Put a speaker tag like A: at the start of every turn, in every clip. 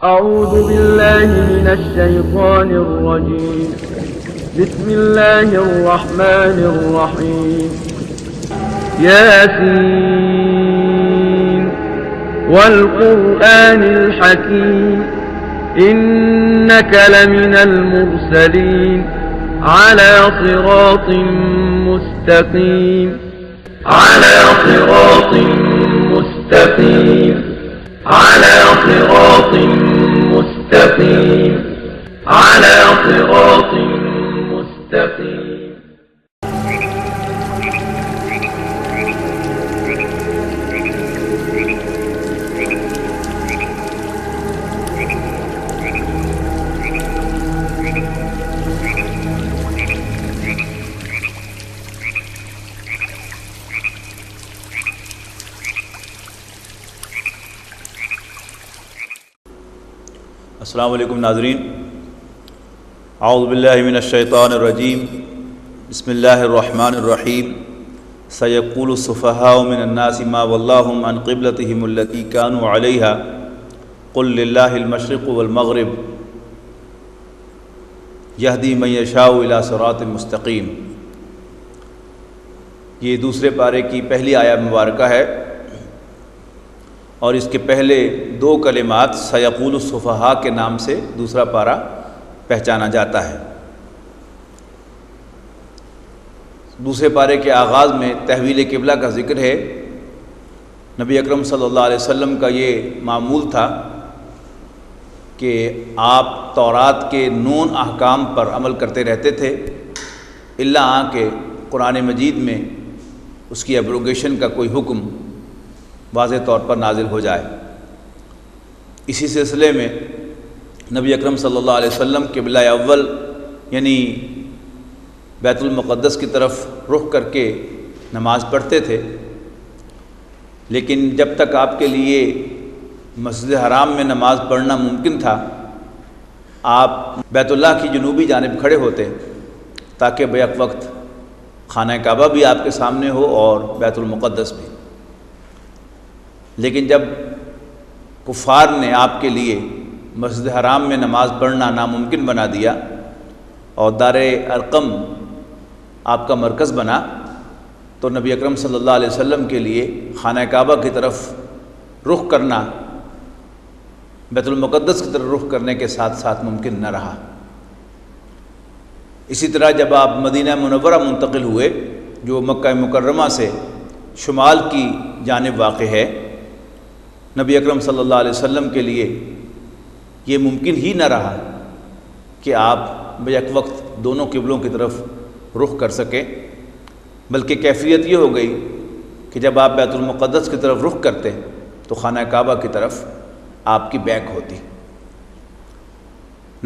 A: أعوذ بالله من الشيطان الرجيم. بسم الله الرحمن الرحيم. ياسين والقرآن الحكيم إنك لمن المرسلين على صراط مستقيم على صراط مستقيم على صراط مستقيم على صراط مستقيم.
B: السلام علیکم ناظرین، اعوذ باللہ من الشیطان الرجیم، بسم اللہ الرحمن الرحیم۔ سیقول السفہاء من الناس ما ولاہم عن قبلتہم التی کانوا علیہا قل للہ المشرق والمغرب یہدی من یشاء الی صراط مستقیم۔ یہ دوسرے پارے کی پہلی آیہ مبارکہ ہے، اور اس کے پہلے دو کلمات سیقول السفہاء کے نام سے دوسرا پارہ پہچانا جاتا ہے۔ دوسرے پارے کے آغاز میں تحویل قبلہ کا ذکر ہے۔ نبی اکرم صلی اللہ علیہ وسلم کا یہ معمول تھا کہ آپ تورات کے 9 احکام پر عمل کرتے رہتے تھے، الا کہ قرآن مجید میں اس کی ایبروگیشن کا کوئی حکم واضح طور پر نازل ہو جائے۔ اسی سلسلے میں نبی اکرم صلی اللہ علیہ وسلم قبلہ اول یعنی بیت المقدس کی طرف رخ کر کے نماز پڑھتے تھے، لیکن جب تک آپ کے لیے مسجد حرام میں نماز پڑھنا ممکن تھا، آپ بیت اللہ کی جنوبی جانب کھڑے ہوتے تاکہ بیک وقت خانہ کعبہ بھی آپ کے سامنے ہو اور بیت المقدس بھی۔ لیکن جب کفار نے آپ کے لیے مسجد حرام میں نماز پڑھنا ناممکن بنا دیا اور دار ارقم آپ کا مرکز بنا، تو نبی اکرم صلی اللہ علیہ وسلم کے لیے خانہ کعبہ کی طرف رخ کرنا بیت المقدس کی طرف رخ کرنے کے ساتھ ساتھ ممکن نہ رہا۔ اسی طرح جب آپ مدینہ منورہ منتقل ہوئے، جو مکہ مکرمہ سے شمال کی جانب واقع ہے، نبی اکرم صلی اللہ علیہ وسلم کے لیے یہ ممکن ہی نہ رہا کہ آپ بیک وقت دونوں قبلوں کی طرف رخ کر سکیں، بلکہ کیفیت یہ ہو گئی کہ جب آپ بیت المقدس کی طرف رخ کرتے تو خانہ کعبہ کی طرف آپ کی بیک ہوتی۔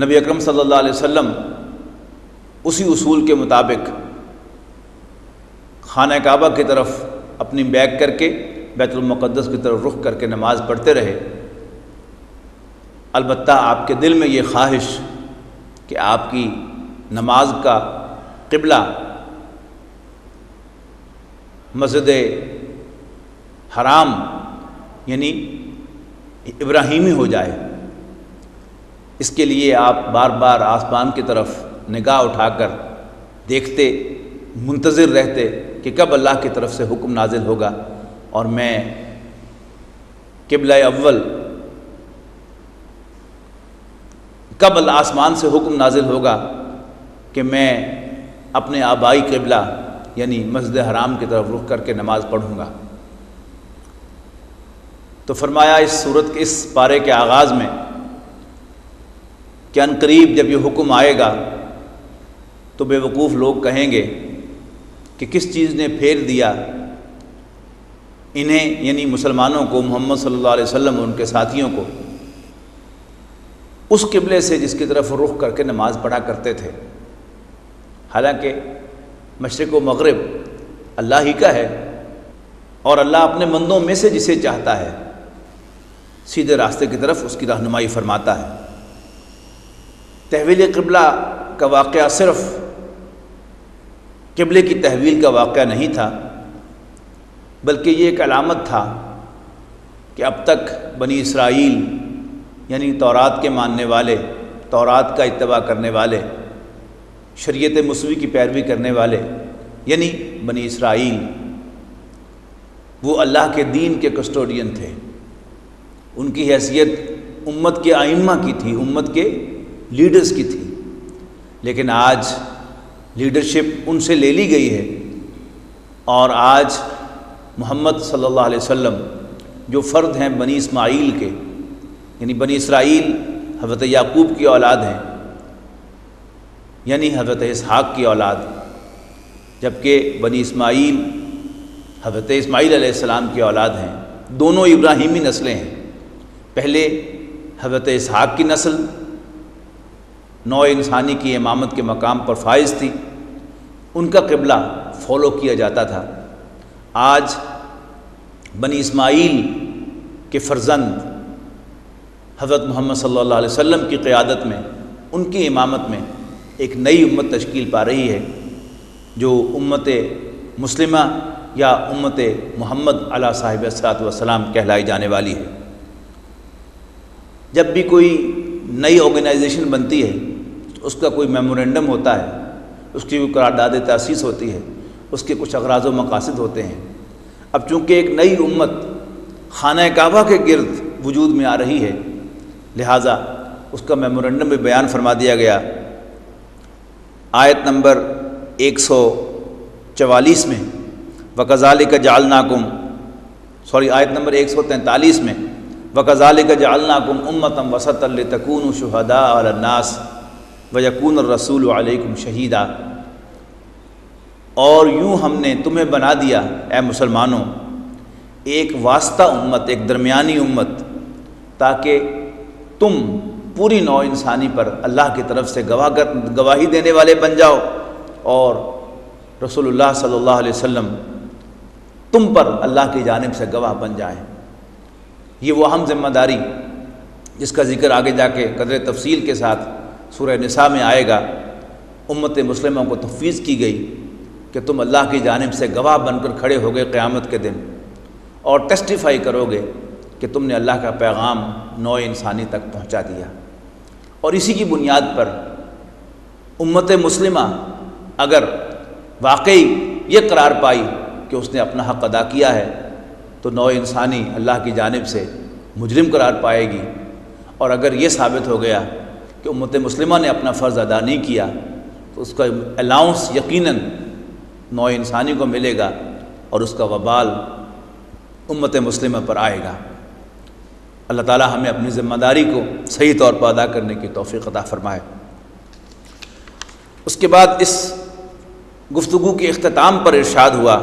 B: نبی اکرم صلی اللہ علیہ وسلم اسی اصول کے مطابق خانہ کعبہ کی طرف اپنی بیک کر کے بیت المقدس کی طرف رخ کر کے نماز پڑھتے رہے۔ البتہ آپ کے دل میں یہ خواہش کہ آپ کی نماز کا قبلہ مسجد حرام یعنی ابراہیمی ہو جائے، اس کے لیے آپ بار بار آسمان کی طرف نگاہ اٹھا کر دیکھتے، منتظر رہتے کہ کب اللہ کی طرف سے حکم نازل ہوگا اور میں قبلہ اول کب آسمان سے حکم نازل ہوگا کہ میں اپنے آبائی قبلہ یعنی مسجد حرام کی طرف رخ کر کے نماز پڑھوں گا۔ تو فرمایا اس سورت کے اس پارے کے آغاز میں کہ عنقریب جب یہ حکم آئے گا تو بے وقوف لوگ کہیں گے کہ کس چیز نے پھیر دیا انہیں یعنی مسلمانوں کو، محمد صلی اللہ علیہ وسلم اور ان کے ساتھیوں کو، اس قبلے سے جس کی طرف رخ کر کے نماز پڑھا کرتے تھے۔ حالانکہ مشرق و مغرب اللہ ہی کا ہے، اور اللہ اپنے بندوں میں سے جسے چاہتا ہے سیدھے راستے کی طرف اس کی رہنمائی فرماتا ہے۔ تحویل قبلہ کا واقعہ صرف قبلے کی تحویل کا واقعہ نہیں تھا، بلکہ یہ ایک علامت تھا کہ اب تک بنی اسرائیل یعنی تورات کے ماننے والے، تورات کا اتباع کرنے والے، شریعت موسوی کی پیروی کرنے والے، یعنی بنی اسرائیل، وہ اللہ کے دین کے کسٹوڈین تھے۔ ان کی حیثیت امت کے ائمہ کی تھی، امت کے لیڈرز کی تھی، لیکن آج لیڈرشپ ان سے لے لی گئی ہے، اور آج محمد صلی اللہ علیہ وسلم جو فرد ہیں بنی اسماعیل کے، یعنی بنی اسرائیل حضرت یعقوب کی اولاد ہیں، یعنی حضرت اسحاق کی اولاد، جبکہ بنی اسماعیل حضرت اسماعیل علیہ السلام کی اولاد ہیں۔ دونوں ابراہیمی نسلیں ہیں۔ پہلے حضرت اسحاق کی نسل نوع انسانی کی امامت کے مقام پر فائز تھی، ان کا قبلہ فالو کیا جاتا تھا۔ آج بنی اسماعیل کے فرزند حضرت محمد صلی اللہ علیہ وسلم کی قیادت میں، ان کی امامت میں ایک نئی امت تشکیل پا رہی ہے، جو امت مسلمہ یا امت محمد علیہ صاحب الصلاۃ والسلام کہلائی جانے والی ہے۔ جب بھی کوئی نئی آرگنائزیشن بنتی ہے تو اس کا کوئی میمورنڈم ہوتا ہے، اس کی کوئی قرارداد تاسیس ہوتی ہے، اس کے کچھ اغراض و مقاصد ہوتے ہیں۔ اب چونکہ ایک نئی امت خانہ کعبہ کے گرد وجود میں آ رہی ہے، لہٰذا اس کا میمورنڈم میں بیان فرما دیا گیا۔ آیت نمبر 144 میں وَكَذَلِكَ جَعَلْنَاكُمْ آیت نمبر 143 میں وَكَذَلِكَ جَعَلْنَاكُمْ أُمَّةً وَسَطًا لِتَكُونُوا شُهَدَاءَ عَلَى النَّاسِ وَيَكُونَ الرَّسُولُ عَلَيْكُمْ شَهِيدًا، اور یوں ہم نے تمہیں بنا دیا اے مسلمانوں ایک واسطہ امت، ایک درمیانی امت، تاکہ تم پوری نوع انسانی پر اللہ کی طرف سے گواہی دینے والے بن جاؤ، اور رسول اللہ صلی اللہ علیہ وسلم تم پر اللہ کی جانب سے گواہ بن جائیں۔ یہ وہ اہم ذمہ داری جس کا ذکر آگے جا کے قدر تفصیل کے ساتھ سورہ نساء میں آئے گا، امت مسلمہ کو تفویض کی گئی کہ تم اللہ کی جانب سے گواہ بن کر کھڑے ہوگے قیامت کے دن، اور ٹیسٹیفائی کرو گے کہ تم نے اللہ کا پیغام نوع انسانی تک پہنچا دیا۔ اور اسی کی بنیاد پر امت مسلمہ اگر واقعی یہ قرار پائی کہ اس نے اپنا حق ادا کیا ہے، تو نوع انسانی اللہ کی جانب سے مجرم قرار پائے گی، اور اگر یہ ثابت ہو گیا کہ امت مسلمہ نے اپنا فرض ادا نہیں کیا تو اس کا الاؤنس یقیناً نوع انسانی کو ملے گا، اور اس کا وبال امت مسلمہ پر آئے گا۔ اللہ تعالی ہمیں اپنی ذمہ داری کو صحیح طور پر ادا کرنے کی توفیق عطا فرمائے۔ اس کے بعد اس گفتگو کے اختتام پر ارشاد ہوا،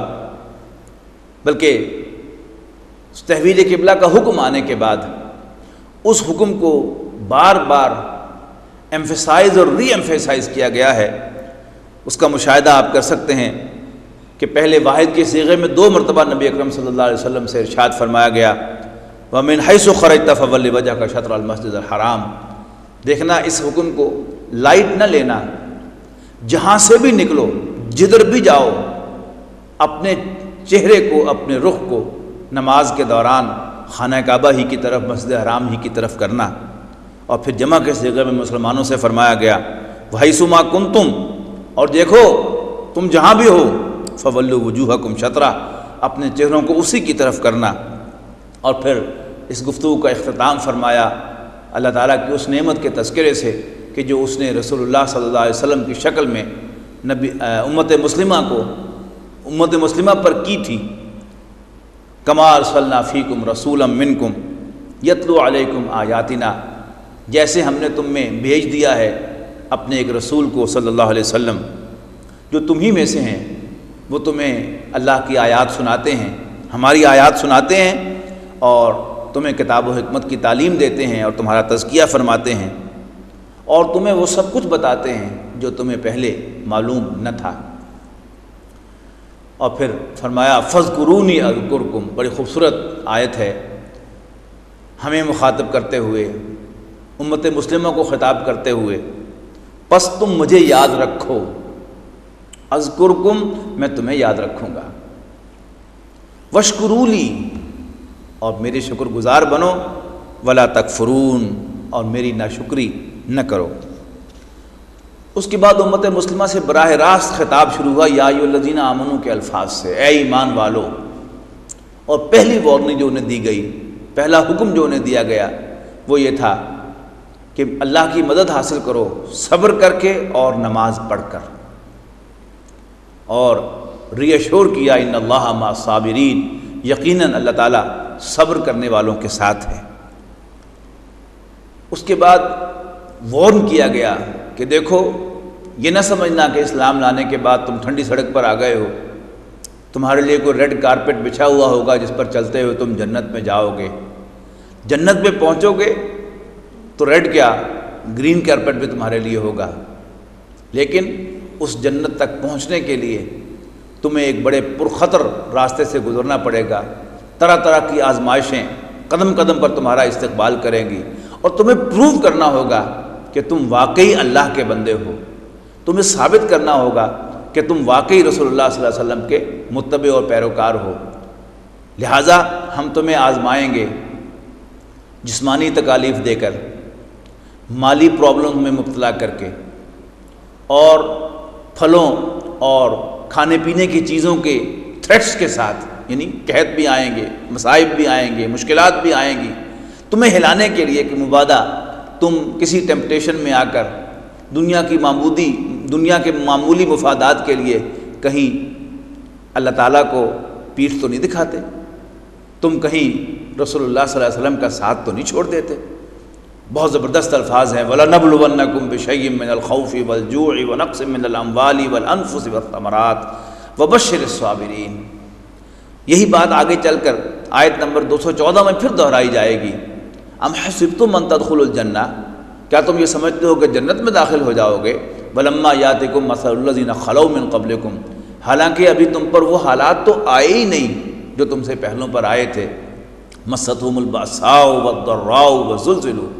B: بلکہ تحویل قبلہ کا حکم آنے کے بعد اس حکم کو بار بار ایمفیسائز اور ری ایمفیسائز کیا گیا ہے۔ اس کا مشاہدہ آپ کر سکتے ہیں کہ پہلے واحد کے صیغے میں 2 مرتبہ نبی اکرم صلی اللہ علیہ وسلم سے ارشاد فرمایا گیا، وَمِنْ حَيْثُ خَرَجْتَ فَوَلِّ وَجْهَكَ شَطْرَ الْمَسْجِدِ الْحَرَامِ۔ دیکھنا، اس حکم کو لائٹ نہ لینا، جہاں سے بھی نکلو، جدھر بھی جاؤ، اپنے چہرے کو، اپنے رخ کو نماز کے دوران خانہ کعبہ ہی کی طرف، مسجد حرام ہی کی طرف کرنا۔ اور پھر جمع کے صیغے میں مسلمانوں سے فرمایا گیا، وَحَيْثُ مَا كُنْتُمْ، اور دیکھو تم جہاں بھی ہو، فَوَلُّوا وُجُوهَكُمْ شَطْرَهُ، اپنے چہروں کو اسی کی طرف کرنا۔ اور پھر اس گفتگو کا اختتام فرمایا اللہ تعالیٰ کی اس نعمت کے تذکرے سے کہ جو اس نے رسول اللہ صلی اللہ علیہ وسلم کی شکل میں امت مسلمہ پر کی تھی، کما ارسلنا فیکم رسولا منکم یتلو علیکم آیاتنا، جیسے ہم نے تم میں بھیج دیا ہے اپنے ایک رسول کو صلی اللہ علیہ وسلم، جو تم ہی میں سے ہیں، وہ تمہیں اللہ کی آیات سناتے ہیں، ہماری آیات سناتے ہیں، اور تمہیں کتاب و حکمت کی تعلیم دیتے ہیں، اور تمہارا تزکیہ فرماتے ہیں، اور تمہیں وہ سب کچھ بتاتے ہیں جو تمہیں پہلے معلوم نہ تھا۔ اور پھر فرمایا فَاذْكُرُونِي أَذْكُرْكُمْ، بڑی خوبصورت آیت ہے، ہمیں مخاطب کرتے ہوئے، امت مسلمہ کو خطاب کرتے ہوئے، پس تم مجھے یاد رکھو، اذکرکم، میں تمہیں یاد رکھوں گا، واشکروا لی، اور میرے شکر گزار بنو، ولا تکفرون، اور میری ناشکری نہ کرو۔ اس کے بعد امت مسلمہ سے براہ راست خطاب شروع ہوا یا ایھا الذین آمنوا کے الفاظ سے، اے ایمان والو۔ اور پہلی وارننگ جو انہیں دی گئی، پہلا حکم جو انہیں دیا گیا وہ یہ تھا کہ اللہ کی مدد حاصل کرو صبر کر کے اور نماز پڑھ کر، اور ری ایشور کیا ان اللہ مع الصابرین، یقیناً اللہ تعالیٰ صبر کرنے والوں کے ساتھ ہے۔ اس کے بعد وارن کیا گیا کہ دیکھو یہ نہ سمجھنا کہ اسلام لانے کے بعد تم ٹھنڈی سڑک پر آ گئے ہو، تمہارے لیے کوئی ریڈ کارپٹ بچھا ہوا ہوگا جس پر چلتے ہوئے تم جنت میں جاؤ گے۔ جنت میں پہنچو گے تو ریڈ کیا، گرین کارپٹ بھی تمہارے لیے ہوگا، لیکن اس جنت تک پہنچنے کے لیے تمہیں ایک بڑے پرخطر راستے سے گزرنا پڑے گا۔ طرح طرح کی آزمائشیں قدم قدم پر تمہارا استقبال کریں گی، اور تمہیں پروو کرنا ہوگا کہ تم واقعی اللہ کے بندے ہو، تمہیں ثابت کرنا ہوگا کہ تم واقعی رسول اللہ صلی اللہ علیہ وسلم کے متبع اور پیروکار ہو۔ لہٰذا ہم تمہیں آزمائیں گے، جسمانی تکالیف دے کر، مالی پرابلم میں مبتلا کر کے، اور پھلوں اور کھانے پینے کی چیزوں کے تھریٹس کے ساتھ، یعنی قحط بھی آئیں گے، مصائب بھی آئیں گے، مشکلات بھی آئیں گی، تمہیں ہلانے کے لیے کہ مبادا تم کسی ٹیمپٹیشن میں آ کر دنیا کے معمولی مفادات کے لیے کہیں اللہ تعالیٰ کو پیٹھ تو نہیں دکھاتے، تم کہیں رسول اللہ صلی اللہ علیہ وسلم کا ساتھ تو نہیں چھوڑ دیتے۔ بہت زبردست الفاظ ہیں، وَلَنَبْلُوَنَّكُمْ بِشَيْءٍ مِّنَ الْخَوْفِ وَالْجُوعِ وَنَقْصٍ مِّنَ الْأَمْوَالِ وَالْأَنفُسِ وَالثَّمَرَاتِ وَبَشِّرِ الصَّابِرِينَ۔ یہی بات آگے چل کر آیت نمبر 214 میں پھر دہرائی جائے گی۔ ام حسبتم ان تدخلوا الجنہ، کیا تم یہ سمجھتے ہو کہ جنت میں داخل ہو جاؤ گے؟ وَلَمَّا يَأْتِكُم مَّثَلُ الَّذِينَ خَلَوْا مِن قَبْلِكُم، حالانکہ ابھی تم پر وہ حالات تو آئے ہی نہیں جو تم سے پہلوں پر آئے تھے۔ مَسَّتْهُمُ الْبَأْسَاءُ وَالضَّرَّاءُ وَزُلْزِلُوا،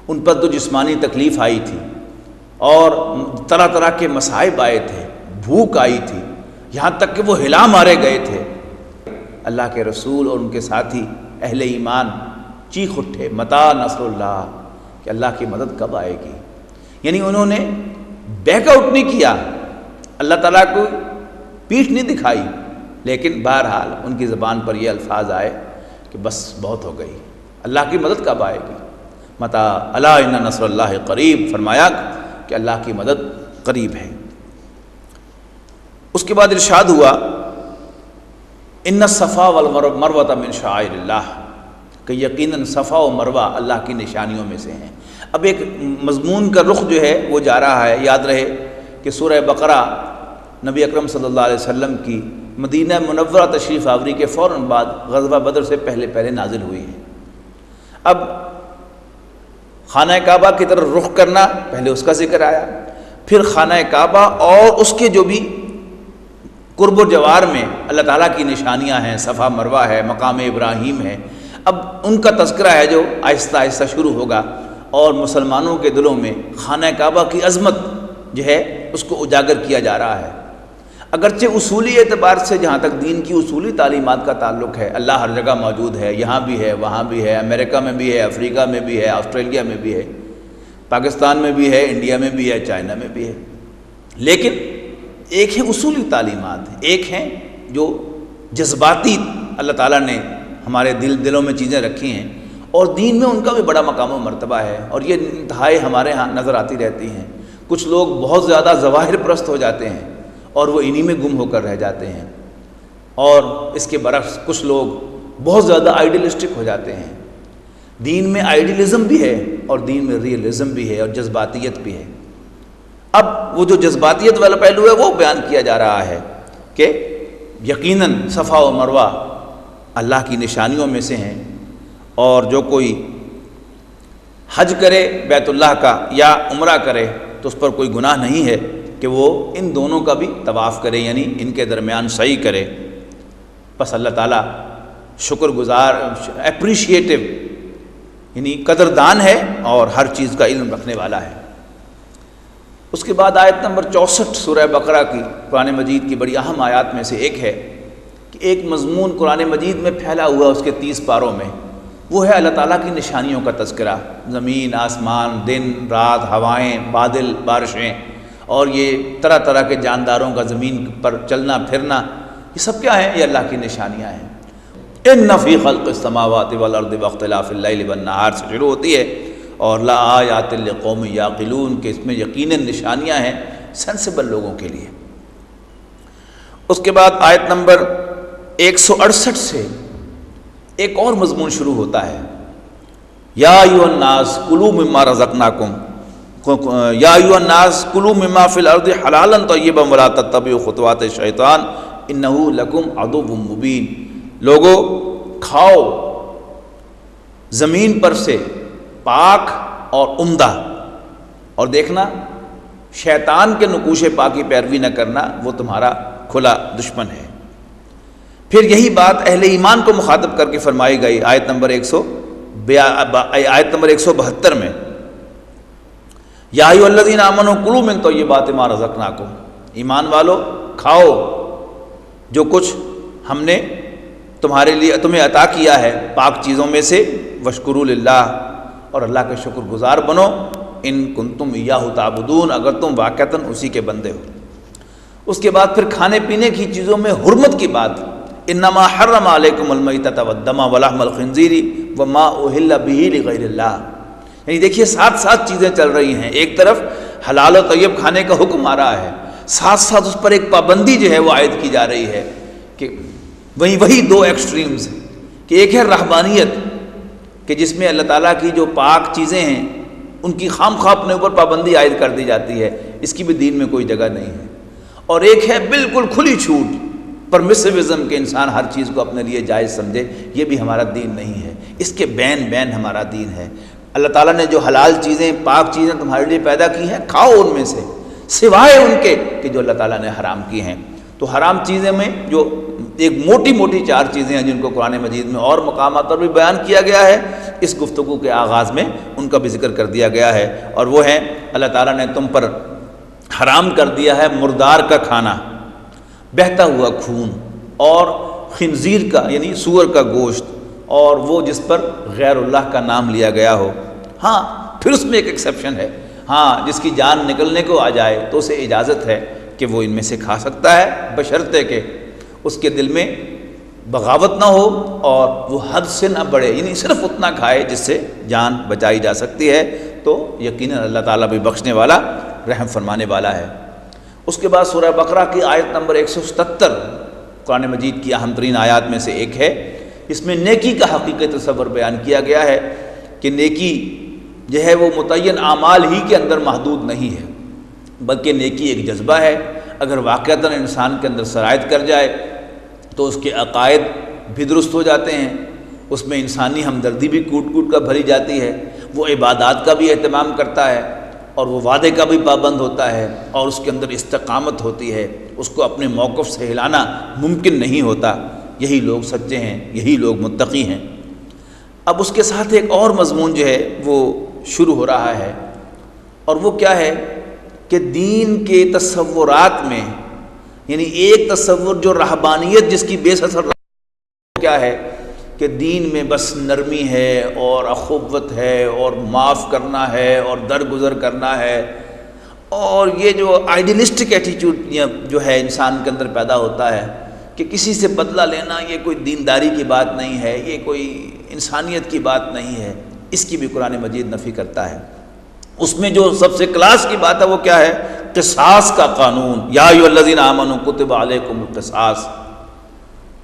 B: ان پر تو جسمانی تکلیف آئی تھی اور طرح طرح کے مصائب آئے تھے، بھوک آئی تھی، یہاں تک کہ وہ ہلا مارے گئے تھے۔ اللہ کے رسول اور ان کے ساتھی اہل ایمان چیخ اٹھے متی نصر اللہ، کہ اللہ کی مدد کب آئے گی۔ یعنی انہوں نے بیک آؤٹ نہیں کیا، اللہ تعالیٰ کو پیٹھ نہیں دکھائی، لیکن بہرحال ان کی زبان پر یہ الفاظ آئے کہ بس بہت ہو گئی، اللہ کی مدد کب آئے گی۔ متی الا ان نصر اللہ قریب، فرمایا کہ اللہ کی مدد قریب ہے۔ اس کے بعد ارشاد ہوا ان الصفا والمروہ من شعائر اللہ، کہ یقیناً صفا و مروہ اللہ کی نشانیوں میں سے ہیں۔ اب ایک مضمون کا رخ جو ہے وہ جا رہا ہے۔ یاد رہے کہ سورہ بقرہ نبی اکرم صلی اللہ علیہ وسلم کی مدینہ منورہ تشریف آوری کے فوراً بعد غزوہ بدر سے پہلے نازل ہوئی ہے۔ اب خانہ کعبہ کی طرف رخ کرنا، پہلے اس کا ذکر آیا، پھر خانہ کعبہ اور اس کے جو بھی قرب و جوار میں اللہ تعالیٰ کی نشانیاں ہیں، صفا مروہ ہے، مقام ابراہیم ہے، اب ان کا تذکرہ ہے جو آہستہ آہستہ شروع ہوگا، اور مسلمانوں کے دلوں میں خانہ کعبہ کی عظمت جو ہے اس کو اجاگر کیا جا رہا ہے۔ اگرچہ اصولی اعتبار سے جہاں تک دین کی اصولی تعلیمات کا تعلق ہے، اللہ ہر جگہ موجود ہے، یہاں بھی ہے، وہاں بھی ہے، امریکہ میں بھی ہے، افریقہ میں بھی ہے، آسٹریلیا میں بھی ہے، پاکستان میں بھی ہے، انڈیا میں بھی ہے، چائنا میں بھی ہے، لیکن ایک ہے اصولی تعلیمات، ایک ہیں جو جذباتی اللہ تعالیٰ نے ہمارے دلوں میں چیزیں رکھی ہیں، اور دین میں ان کا بھی بڑا مقام و مرتبہ ہے، اور یہ انتہائی ہمارے ہاں نظر آتی رہتی ہیں۔ کچھ لوگ بہت زیادہ ظواہر پرست ہو جاتے ہیں اور وہ انہی میں گم ہو کر رہ جاتے ہیں، اور اس کے برعکس کچھ لوگ بہت زیادہ آئیڈیلسٹک ہو جاتے ہیں۔ دین میں آئیڈیلزم بھی ہے اور دین میں ریئلزم بھی ہے اور جذباتیت بھی ہے۔ اب وہ جو جذباتیت والا پہلو ہے وہ بیان کیا جا رہا ہے کہ یقیناً صفا و مروہ اللہ کی نشانیوں میں سے ہیں، اور جو کوئی حج کرے بیت اللہ کا یا عمرہ کرے تو اس پر کوئی گناہ نہیں ہے کہ وہ ان دونوں کا بھی طواف کرے، یعنی ان کے درمیان سعی کرے۔ بس اللہ تعالیٰ شکر گزار، اپریشیٹو یعنی قدردان ہے اور ہر چیز کا علم رکھنے والا ہے۔ اس کے بعد آیت نمبر 64 سورہ بقرہ کی قرآن مجید کی بڑی اہم آیات میں سے ایک ہے کہ ایک مضمون قرآن مجید میں پھیلا ہوا اس کے 30 پاروں میں وہ ہے اللہ تعالیٰ کی نشانیوں کا تذکرہ، زمین، آسمان، دن، رات، ہوائیں، بادل، بارشیں، اور یہ طرح طرح کے جانداروں کا زمین پر چلنا پھرنا، یہ سب کیا ہیں؟ یہ اللہ کی نشانیاں ہیں۔ ان فی خلق السماوات والارض واختلاف اللیل والنہار سے شروع ہوتی ہے، اور لآیات لقوم یعقلون، کہ اس میں یقیناً نشانیاں ہیں سینسیبل لوگوں کے لیے۔ اس کے بعد آیت نمبر 168 سے ایک اور مضمون شروع ہوتا ہے، یا ایھا الناس کلوا مما رزقناکم، یا ایھا الناس کلوا مما فی الارض حلالا طیبا ولا تتبعوا خطوات الشیطان انہ لکم عدو مبین۔ لوگو کھاؤ زمین پر سے پاک اور عمدہ، اور دیکھنا شیطان کے نقوش پاک کی پیروی نہ کرنا، وہ تمہارا کھلا دشمن ہے۔ پھر یہی بات اہل ایمان کو مخاطب کر کے فرمائی گئی آیت نمبر 172 میں، یا ایھا الذین آمنوا کلوا من طیبات ما رزقناکم، ایمان والو کھاؤ جو کچھ ہم نے تمہارے لیے تمہیں عطا کیا ہے پاک چیزوں میں سے، واشکروا للہ، اور اللہ کے شکر گزار بنو، ان کنتم ایاہ تعبدون، اگر تم واقعتاً اسی کے بندے ہو۔ اس کے بعد پھر کھانے پینے کی چیزوں میں حرمت کی بات، انما حرم علیکم المیتۃ والدم ولحم الخنزیر وما اہل بہ لغیر اللہ، یعنی دیکھیے ساتھ ساتھ چیزیں چل رہی ہیں، ایک طرف حلال و طیب کھانے کا حکم آ رہا ہے، ساتھ ساتھ اس پر ایک پابندی جو ہے وہ عائد کی جا رہی ہے، کہ وہی دو ایکسٹریمز ہیں، کہ ایک ہے رہبانیت، کہ جس میں اللہ تعالیٰ کی جو پاک چیزیں ہیں ان کی خام خواہ اپنے اوپر پابندی عائد کر دی جاتی ہے، اس کی بھی دین میں کوئی جگہ نہیں ہے، اور ایک ہے بالکل کھلی چھوٹ، پرمیسیوزم، کہ انسان ہر چیز کو اپنے لیے جائز سمجھے، یہ بھی ہمارا دین نہیں ہے، اس کے بین ہمارا دین ہے۔ اللہ تعالیٰ نے جو حلال چیزیں، پاک چیزیں تمہارے لیے پیدا کی ہیں، کھاؤ ان میں سے، سوائے ان کے کہ جو اللہ تعالیٰ نے حرام کی ہیں۔ تو حرام چیزیں میں جو ایک موٹی موٹی 4 چیزیں ہیں جن کو قرآن مجید میں اور مقامات پر بھی بیان کیا گیا ہے، اس گفتگو کے آغاز میں ان کا بھی ذکر کر دیا گیا ہے، اور وہ ہیں اللہ تعالیٰ نے تم پر حرام کر دیا ہے مردار کا کھانا، بہتا ہوا خون، اور خنزیر کا یعنی سور کا گوشت، اور وہ جس پر غیر اللہ کا نام لیا گیا ہو۔ ہاں پھر اس میں ایک ایکسیپشن ہے، ہاں جس کی جان نکلنے کو آ جائے تو اسے اجازت ہے کہ وہ ان میں سے کھا سکتا ہے، بشرطے کہ اس کے دل میں بغاوت نہ ہو اور وہ حد سے نہ بڑھے، یعنی صرف اتنا کھائے جس سے جان بچائی جا سکتی ہے، تو یقیناً اللہ تعالیٰ بھی بخشنے والا، رحم فرمانے والا ہے۔ اس کے بعد سورہ بقرہ کی آیت نمبر 177 قرآن مجید کی اہم ترین آیات میں سے ایک ہے، اس میں نیکی کا حقیقی تصور بیان کیا گیا ہے کہ نیکی جو ہے وہ متعین اعمال ہی کے اندر محدود نہیں ہے، بلکہ نیکی ایک جذبہ ہے، اگر واقعتاً انسان کے اندر سرایت کر جائے تو اس کے عقائد بھی درست ہو جاتے ہیں، اس میں انسانی ہمدردی بھی کوٹ کوٹ کر بھری جاتی ہے، وہ عبادات کا بھی اہتمام کرتا ہے، اور وہ وعدے کا بھی پابند ہوتا ہے، اور اس کے اندر استقامت ہوتی ہے، اس کو اپنے موقف سے ہلانا ممکن نہیں ہوتا۔ یہی لوگ سچے ہیں، یہی لوگ متقی ہیں۔ اب اس کے ساتھ ایک اور مضمون جو ہے وہ شروع ہو رہا ہے، اور وہ کیا ہے کہ دین کے تصورات میں، یعنی ایک تصور جو رہبانیت جس کی بیس اثر کیا ہے کہ دین میں بس نرمی ہے اور اخوت ہے اور معاف کرنا ہے اور درگزر کرنا ہے، اور یہ جو آئیڈیلسٹک ایٹیچیوڈ جو ہے انسان کے اندر پیدا ہوتا ہے کہ کسی سے بدلہ لینا یہ کوئی دینداری کی بات نہیں ہے، یہ کوئی انسانیت کی بات نہیں ہے، اس کی بھی قرآن مجید نفی کرتا ہے۔ اس میں جو سب سے کلاس کی بات ہے وہ کیا ہے؟ قصاص کا قانون، یا ایھا الذین آمنوا کتب علیکم القصاص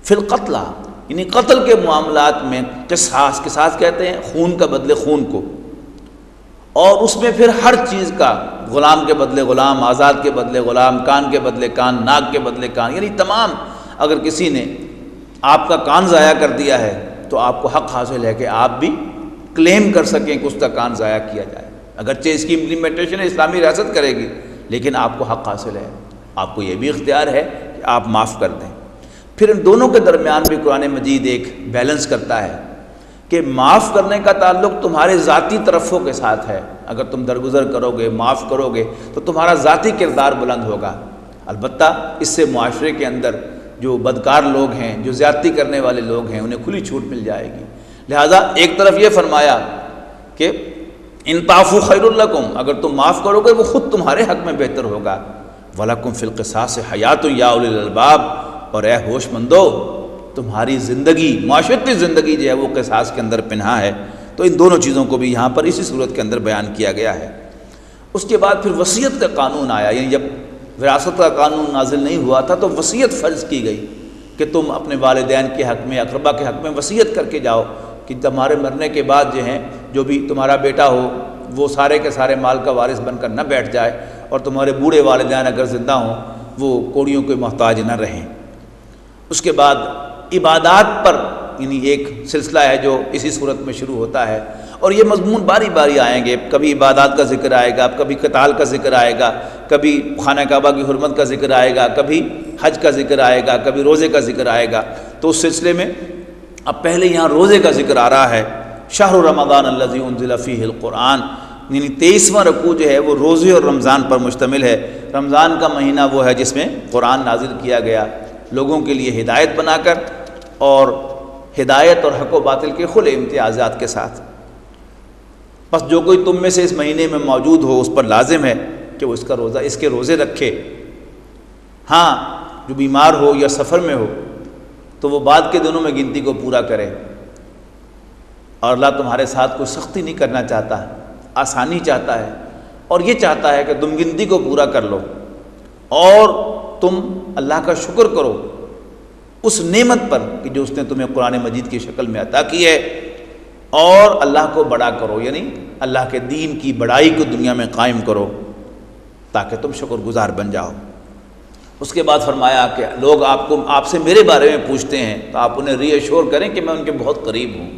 B: فی القتلی، یعنی قتل کے معاملات میں قصاص کہتے ہیں خون کا بدلے خون کو، اور اس میں پھر ہر چیز کا، غلام کے بدلے غلام، آزاد کے بدلے غلام، کان کے بدلے کان، ناک کے بدلے کان، یعنی تمام، اگر کسی نے آپ کا کان ضائع کر دیا ہے تو آپ کو حق حاصل ہے کہ آپ بھی کلیم کر سکیں کہ اس کا کان ضائع کیا جائے، اگرچہ اس کی امپلیمنٹیشن اسلامی ریاست کرے گی، لیکن آپ کو حق حاصل ہے، آپ کو یہ بھی اختیار ہے کہ آپ معاف کر دیں۔ پھر ان دونوں کے درمیان بھی قرآن مجید ایک بیلنس کرتا ہے کہ معاف کرنے کا تعلق تمہارے ذاتی طرفوں کے ساتھ ہے، اگر تم درگزر کرو گے، معاف کرو گے تو تمہارا ذاتی کردار بلند ہوگا، البتہ اس سے معاشرے کے اندر جو بدکار لوگ ہیں، جو زیادتی کرنے والے لوگ ہیں، انہیں کھلی چھوٹ مل جائے گی۔ لہٰذا ایک طرف یہ فرمایا کہ ان تعفو خیر لکم، اگر تم معاف کرو گے وہ خود تمہارے حق میں بہتر ہوگا، وَلَكُمْ فِي الْقِصَاصِ حَيَاتٌ يَا أُولِي الْأَلْبَابِ، اور اے ہوش مندو تمہاری زندگی، معاشرتی زندگی جو ہے وہ قصاص کے اندر پنہا ہے۔ تو ان دونوں چیزوں کو بھی یہاں پر اسی صورت کے اندر بیان کیا گیا ہے۔ اس کے بعد پھر وصیت کا قانون آیا، یعنی جب وراثت کا قانون نازل نہیں ہوا تھا تو وصیت فرض کی گئی کہ تم اپنے والدین کے حق میں، اقربا کے حق میں وصیت کر کے جاؤ کہ تمہارے مرنے کے بعد جو ہیں جو بھی تمہارا بیٹا ہو وہ سارے کے سارے مال کا وارث بن کر نہ بیٹھ جائے، اور تمہارے بوڑھے والدین اگر زندہ ہوں وہ کوڑیوں کے محتاج نہ رہیں۔ اس کے بعد عبادات پر یعنی ایک سلسلہ ہے جو اسی صورت میں شروع ہوتا ہے، اور یہ مضمون باری باری آئیں گے، کبھی عبادات کا ذکر آئے گا، کبھی قتال کا ذکر آئے گا، کبھی خانہ کعبہ کی حرمت کا ذکر آئے گا، کبھی حج کا ذکر آئے گا، کبھی روزے کا ذکر آئے گا۔ تو اس سلسلے میں اب پہلے یہاں روزے کا ذکر آ رہا ہے، شہر رمضان الذی انزل فیہ القرآن، یعنی 23واں رکوع جو ہے وہ روزے اور رمضان پر مشتمل ہے۔ رمضان کا مہینہ وہ ہے جس میں قرآن نازل کیا گیا لوگوں کے لیے ہدایت بنا کر، اور ہدایت اور حق و باطل کے کھلے امتیازات کے ساتھ۔ بس جو کوئی تم میں سے اس مہینے میں موجود ہو اس پر لازم ہے کہ وہ اس کے روزے رکھے۔ ہاں جو بیمار ہو یا سفر میں ہو تو وہ بعد کے دنوں میں گنتی کو پورا کرے، اور اللہ تمہارے ساتھ کوئی سختی نہیں کرنا چاہتا، آسانی چاہتا ہے، اور یہ چاہتا ہے کہ تم گنتی کو پورا کر لو اور تم اللہ کا شکر کرو اس نعمت پر کہ جو اس نے تمہیں قرآن مجید کی شکل میں عطا کی ہے، اور اللہ کو بڑا کرو، یعنی اللہ کے دین کی بڑائی کو دنیا میں قائم کرو تاکہ تم شکر گزار بن جاؤ۔ اس کے بعد فرمایا کہ لوگ آپ سے میرے بارے میں پوچھتے ہیں تو آپ انہیں ری ایشور کریں کہ میں ان کے بہت قریب ہوں،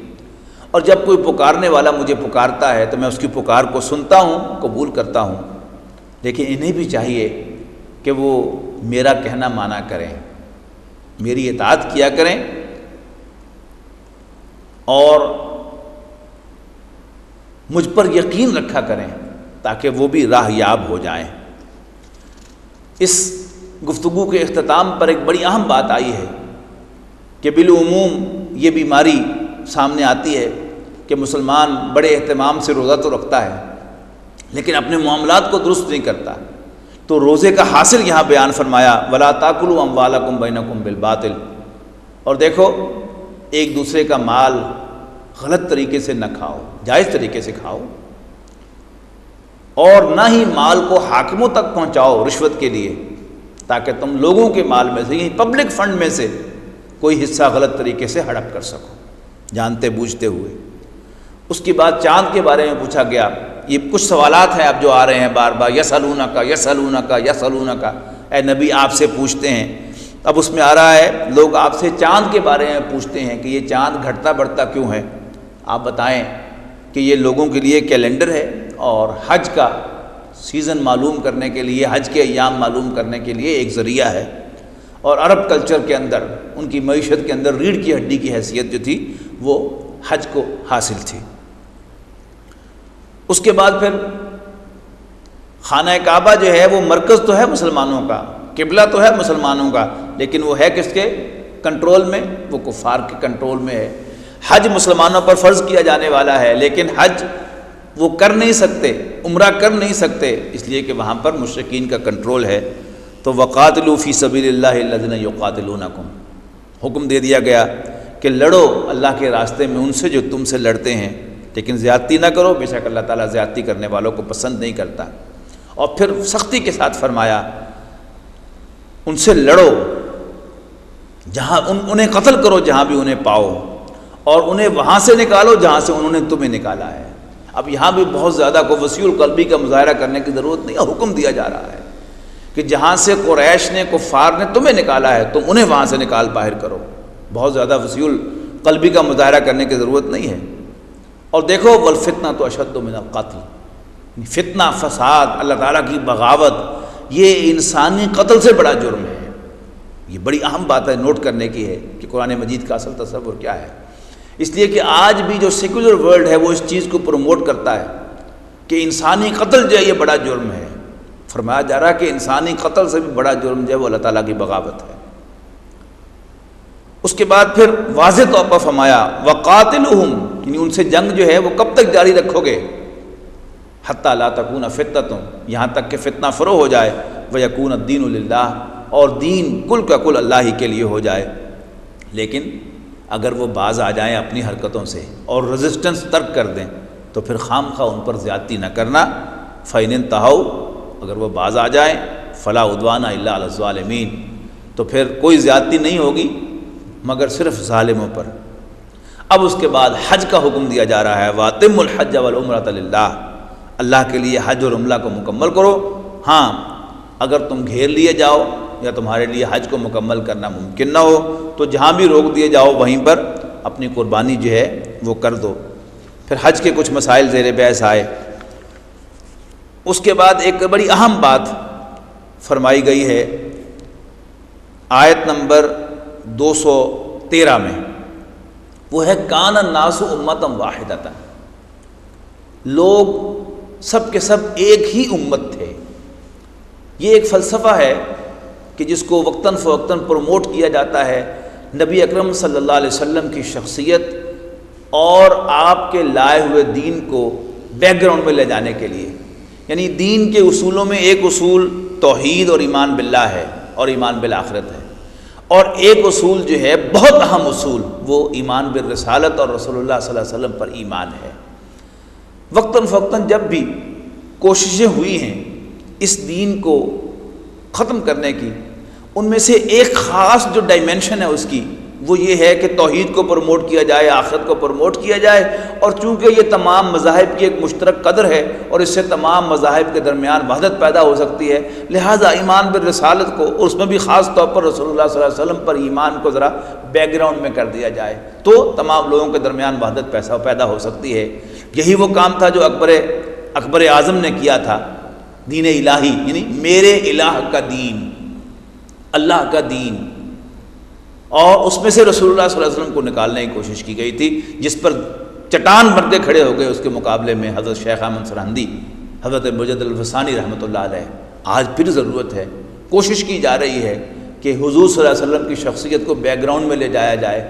B: اور جب کوئی پکارنے والا مجھے پکارتا ہے تو میں اس کی پکار کو سنتا ہوں، قبول کرتا ہوں، لیکن انہیں بھی چاہیے کہ وہ میرا کہنا مانا کریں، میری اطاعت کیا کریں، اور مجھ پر یقین رکھا کریں تاکہ وہ بھی راہ یاب ہو جائیں۔ اس گفتگو کے اختتام پر ایک بڑی اہم بات آئی ہے کہ بالعموم یہ بیماری سامنے آتی ہے کہ مسلمان بڑے اہتمام سے روزہ تو رکھتا ہے لیکن اپنے معاملات کو درست نہیں کرتا، تو روزے کا حاصل یہاں بیان فرمایا وَلَا تَأْكُلُوا أَمْوَالَكُمْ بَيْنَكُمْ بِالْبَاطِلِ، اور دیکھو ایک دوسرے کا مال غلط طریقے سے نہ کھاؤ، جائز طریقے سے کھاؤ، اور نہ ہی مال کو حاکموں تک پہنچاؤ رشوت کے لیے تاکہ تم لوگوں کے مال میں سے یعنی پبلک فنڈ میں سے کوئی حصہ غلط طریقے سے ہڑپ کر سکو جانتے بوجھتے ہوئے۔ اس کے بعد چاند کے بارے میں پوچھا گیا، یہ کچھ سوالات ہیں اب جو آ رہے ہیں بار بار، یسألونک، اے نبی آپ سے پوچھتے ہیں۔ اب اس میں آ رہا ہے لوگ آپ سے چاند کے بارے میں پوچھتے ہیں کہ یہ چاند گھٹتا بڑھتا کیوں ہے، آپ بتائیں کہ یہ لوگوں کے لیے کیلنڈر ہے اور حج کا سیزن معلوم کرنے کے لیے، حج کے ایام معلوم کرنے کے لیے ایک ذریعہ ہے، اور عرب کلچر کے اندر ان کی معیشت کے اندر ریڑھ کی ہڈی کی حیثیت جو تھی وہ حج کو حاصل تھی۔ اس کے بعد پھر خانہ کعبہ جو ہے وہ مرکز تو ہے مسلمانوں کا، قبلہ تو ہے مسلمانوں کا، لیکن وہ ہے کس کے کنٹرول میں؟ وہ کفار کے کنٹرول میں ہے۔ حج مسلمانوں پر فرض کیا جانے والا ہے لیکن حج وہ کر نہیں سکتے، عمرہ کر نہیں سکتے، اس لیے کہ وہاں پر مشرکین کا کنٹرول ہے۔ تو وَقَاتِلُوا فِي سَبِيلِ اللَّهِ الَّذِينَ يُقَاتِلُونَكُمْ، حکم دے دیا گیا کہ لڑو اللہ کے راستے میں ان سے جو تم سے لڑتے ہیں، لیکن زیادتی نہ کرو، بے شک اللہ تعالیٰ زیادتی کرنے والوں کو پسند نہیں کرتا۔ اور پھر سختی کے ساتھ فرمایا ان سے لڑو، جہاں انہیں قتل کرو جہاں بھی انہیں پاؤ، اور انہیں وہاں سے نکالو جہاں سے انہوں نے تمہیں نکالا ہے۔ اب یہاں بھی بہت زیادہ کو وسیع القلبی کا مظاہرہ کرنے کی ضرورت نہیں، اور حکم دیا جا رہا ہے کہ جہاں سے قریش نے، کفار نے تمہیں نکالا ہے تم انہیں وہاں سے نکال باہر کرو، بہت زیادہ وسیع القلبی کا مظاہرہ کرنے کی ضرورت نہیں ہے۔ اور دیکھو وَالْفِتْنَةُ أَشَدُّ مِنَ الْقَتْلِ، فتنہ، فساد، اللہ تعالیٰ کی بغاوت، یہ انسانی قتل سے بڑا جرم ہے۔ یہ بڑی اہم بات ہے نوٹ کرنے کی ہے کہ قرآن مجید کا اصل تصور کیا ہے، اس لیے کہ آج بھی جو سیکولر ورلڈ ہے وہ اس چیز کو پروموٹ کرتا ہے کہ انسانی قتل جو ہے یہ بڑا جرم ہے۔ فرمایا جا رہا ہے کہ انسانی قتل سے بھی بڑا جرم جو ہے وہ اللہ تعالیٰ کی بغاوت ہے۔ اس کے بعد پھر واضح طور پر فرمایا وقاتلہم، یعنی ان سے جنگ جو ہے وہ کب تک جاری رکھو گے؟ حتی لا تکون فتنۃ، یہاں تک کہ فتنہ فروغ ہو جائے، ویکون الدین للہ، اور دین کل کا کل اللہ ہی کے لیے ہو جائے۔ لیکن اگر وہ باز آ جائیں اپنی حرکتوں سے اور ریزسٹنس ترک کر دیں تو پھر خام خواہ ان پر زیادتی نہ کرنا۔ فَإِنِ انْتَهَوْا، اگر وہ باز آ جائیں، فَلَا عُدْوَانَ إِلَّا عَلَى الظَّالِمِينَ، تو پھر کوئی زیادتی نہیں ہوگی مگر صرف ظالموں پر۔ اب اس کے بعد حج کا حکم دیا جا رہا ہے، وَأَتِمُّوا الْحَجَّ وَالْعُمْرَةَ لِلَّهِ، اللہ کے لیے حج اور عمرہ کو مکمل کرو۔ ہاں اگر تم گھیر لیے جاؤ یا تمہارے لیے حج کو مکمل کرنا ممکن نہ ہو تو جہاں بھی روک دیے جاؤ وہیں پر اپنی قربانی جو ہے وہ کر دو۔ پھر حج کے کچھ مسائل زیر بحث آئے۔ اس کے بعد ایک بڑی اہم بات فرمائی گئی ہے آیت نمبر 213 میں، وہ ہے کان الناس امۃ واحدۃ، لوگ سب کے سب ایک ہی امت تھے۔ یہ ایک فلسفہ ہے کہ جس کو وقتاً فوقتاً پروموٹ کیا جاتا ہے نبی اکرم صلی اللہ علیہ وسلم کی شخصیت اور آپ کے لائے ہوئے دین کو بیک گراؤنڈ میں لے جانے کے لیے۔ یعنی دین کے اصولوں میں ایک اصول توحید اور ایمان باللہ ہے اور ایمان بالآخرت ہے، اور ایک اصول جو ہے بہت اہم اصول وہ ایمان بالرسالت اور رسول اللہ صلی اللہ علیہ وسلم پر ایمان ہے۔ وقتاً فوقتاً جب بھی کوششیں ہوئی ہیں اس دین کو ختم کرنے کی، ان میں سے ایک خاص جو ڈائمنشن ہے اس کی وہ یہ ہے کہ توحید کو پروموٹ کیا جائے، آخرت کو پروموٹ کیا جائے، اور چونکہ یہ تمام مذاہب کی ایک مشترک قدر ہے اور اس سے تمام مذاہب کے درمیان وحدت پیدا ہو سکتی ہے، لہٰذا ایمان بالرسالت کو، اور اس میں بھی خاص طور پر رسول اللہ صلی اللہ علیہ وسلم پر ایمان کو ذرا بیک گراؤنڈ میں کر دیا جائے تو تمام لوگوں کے درمیان وحدت پیدا ہو سکتی ہے۔ یہی وہ کام تھا جو اکبر اعظم نے کیا تھا، دین الہی، یعنی میرے الہ کا دین، اللہ کا دین، اور اس میں سے رسول اللہ صلی اللہ علیہ وسلم کو نکالنے کی کوشش کی گئی تھی، جس پر چٹان بن کے کھڑے ہو گئے اس کے مقابلے میں حضرت شیخ احمد سرہندی، حضرت مجدد الفسانی رحمۃ اللہ علیہ۔ آج پھر ضرورت ہے، کوشش کی جا رہی ہے کہ حضور صلی اللہ علیہ وسلم کی شخصیت کو بیک گراؤنڈ میں لے جایا جائے،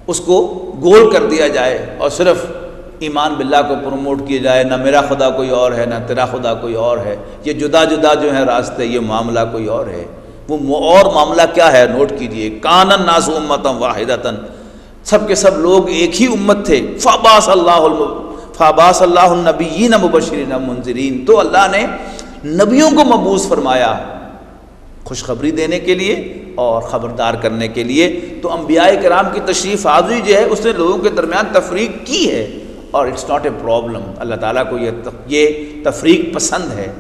B: اس کو گول کر دیا جائے اور صرف ایمان باللہ کو پروموٹ کیا جائے، نہ میرا خدا کوئی اور ہے نہ تیرا خدا کوئی اور ہے، یہ جدا جدا جو ہیں راستے، یہ معاملہ کوئی اور ہے۔ وہ اور معاملہ کیا ہے نوٹ کیجئے، کان الناس امۃ واحدۃ، سب کے سب لوگ ایک ہی امت تھے۔ فبعث اللہ النبیین مبشرین منذرین، تو اللہ نے نبیوں کو مبعوث فرمایا خوشخبری دینے کے لیے اور خبردار کرنے کے لیے۔ تو انبیاء کرام کی تشریف آوری جو ہے اس نے لوگوں کے درمیان تفریق کی ہے، اور اٹس ناٹ اے پرابلم۔ اللہ تعالیٰ کو یہ تفریق پسند ہے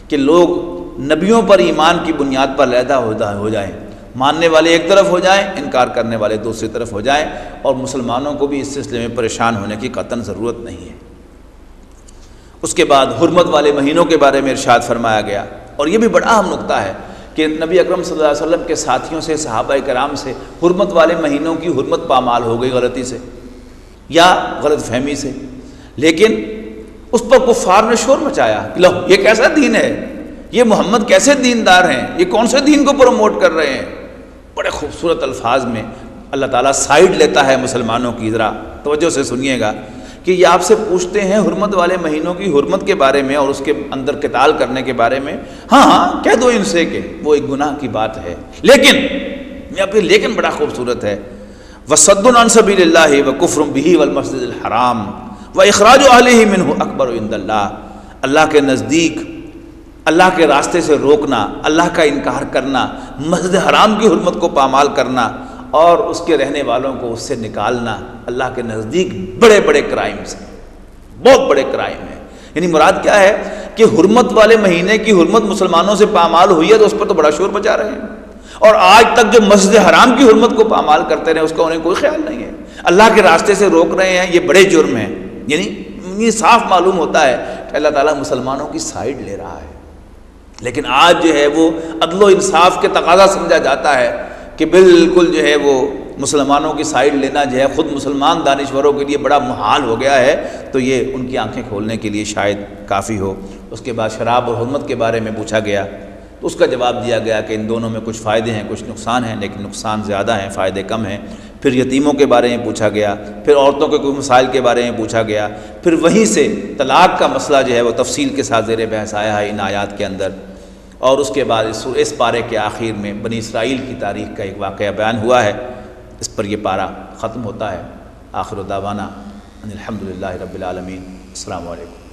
B: کہ لوگ نبیوں پر ایمان کی بنیاد پر علیحدہ ہو جائیں، ماننے والے ایک طرف ہو جائیں، انکار کرنے والے دوسری طرف ہو جائیں، اور مسلمانوں کو بھی اس سلسلے میں پریشان ہونے کی قطعاً ضرورت نہیں ہے۔ اس کے بعد حرمت والے مہینوں کے بارے میں ارشاد فرمایا گیا، اور یہ بھی بڑا اہم نقطہ ہے کہ نبی اکرم صلی اللہ علیہ وسلم کے ساتھیوں سے، صحابہ کرام سے حرمت والے مہینوں کی حرمت پامال ہو گئی غلطی سے یا غلط فہمی سے، لیکن اس پر کفار نے شور مچایا کہ لو یہ کیسا دین ہے، یہ محمد کیسے دیندار ہیں، یہ کون سے دین کو پروموٹ کر رہے ہیں۔ بڑے خوبصورت الفاظ میں اللہ تعالیٰ سائیڈ لیتا ہے مسلمانوں کی، ذرا توجہ سے سنیے گا کہ یہ آپ سے پوچھتے ہیں حرمت والے مہینوں کی حرمت کے بارے میں اور اس کے اندر قتال کرنے کے بارے میں، ہاں کہہ دو ان سے کہ وہ ایک گناہ کی بات ہے، لیکن بڑا خوبصورت ہے، وَصَدٌّ عَن سَبِيلِ اللَّهِ وَكُفْرٌ بِهِ وَالْمَسْجِدِ الْحَرَامِ وَإِخْرَاجُ أَهْلِهِ مِنْهُ أَكْبَرُ عِندَ اللَّهِ، اللہ کے نزدیک اللہ کے راستے سے روکنا، اللہ کا انکار کرنا، مسجد حرام کی حرمت کو پامال کرنا اور اس کے رہنے والوں کو اس سے نکالنا اللہ کے نزدیک بڑے بڑے کرائمز ہیں، بہت بڑے کرائم ہیں۔ یعنی مراد کیا ہے کہ حرمت والے مہینے کی حرمت مسلمانوں سے پامال ہوئی ہے تو اس پر تو بڑا شور مچا رہے ہیں، اور آج تک جو مسجد حرام کی حرمت کو پامال کرتے رہے اس کا انہیں کوئی خیال نہیں ہے، اللہ کے راستے سے روک رہے ہیں، یہ بڑے جرم ہیں۔ یعنی یہ صاف معلوم ہوتا ہے کہ اللہ تعالیٰ مسلمانوں کی سائیڈ لے رہا ہے، لیکن آج جو ہے وہ عدل و انصاف کے تقاضا سمجھا جاتا ہے کہ بالکل جو ہے وہ مسلمانوں کی سائیڈ لینا جو ہے خود مسلمان دانشوروں کے لیے بڑا محال ہو گیا ہے، تو یہ ان کی آنکھیں کھولنے کے لیے شاید کافی ہو۔ اس کے بعد شراب اور حرمت کے بارے میں پوچھا گیا، تو اس کا جواب دیا گیا کہ ان دونوں میں کچھ فائدے ہیں کچھ نقصان ہیں، لیکن نقصان زیادہ ہیں، فائدے کم ہیں۔ پھر یتیموں کے بارے میں پوچھا گیا، پھر عورتوں کے کوئی مسائل کے بارے میں پوچھا گیا، پھر وہیں سے طلاق کا مسئلہ جو ہے وہ تفصیل کے ساتھ زیر بحث آیا ہے ان آیات کے اندر، اور اس کے بعد اس پارے کے آخر میں بنی اسرائیل کی تاریخ کا ایک واقعہ بیان ہوا ہے۔ اس پر یہ پارہ ختم ہوتا ہے۔ آخر دعوانا ان الحمدللہ رب العالمین۔ السلام علیکم۔